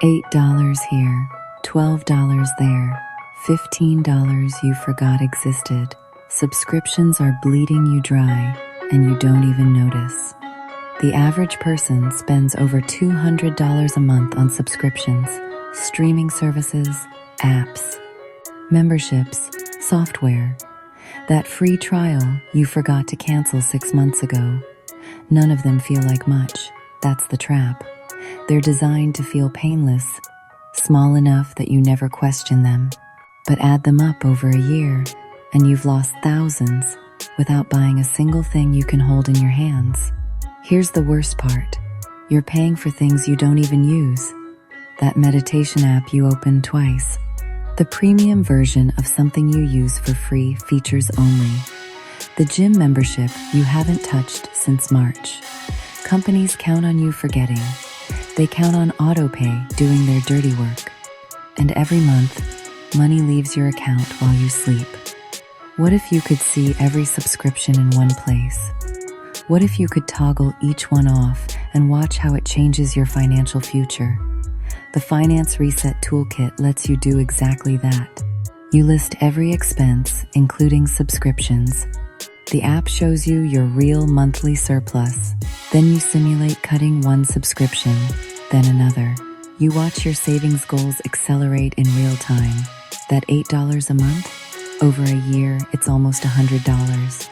$8 here, $12 there, $15 you forgot existed. Subscriptions are bleeding you dry, and you don't even notice. The average person spends over $200 a month on subscriptions, streaming services, apps, memberships, software. That free trial you forgot to cancel 6 months ago. None of them feel like much. That's the trap. They're designed to feel painless, small enough that you never question them. But add them up over a year, and you've lost thousands without buying a single thing you can hold in your hands. Here's the worst part. You're paying for things you don't even use. That meditation app you opened twice. The premium version of something you use for free features only. The gym membership you haven't touched since March. Companies count on you forgetting. They count on autopay doing their dirty work. And every month, money leaves your account while you sleep. What if you could see every subscription in one place? What if you could toggle each one off and watch how it changes your financial future? The Finance Reset Toolkit lets you do exactly that. You list every expense, including subscriptions. The app shows you your real monthly surplus. Then you simulate cutting one subscription, then another. You watch your savings goals accelerate in real time. That $8 a month? Over a year, it's almost $100.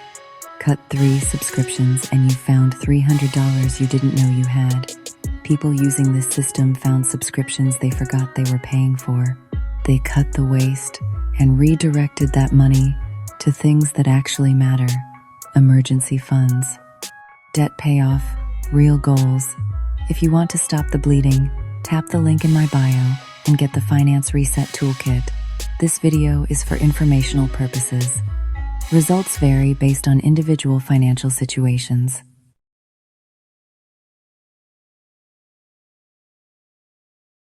Cut 3 subscriptions and you found $300 you didn't know you had. People using this system found subscriptions they forgot they were paying for. They cut the waste and redirected that money to things that actually matter. Emergency funds, debt payoff, real goals. If you want to stop the bleeding, tap the link in my bio and get the Finance Reset Toolkit. This video is for informational purposes. Results vary based on individual financial situations.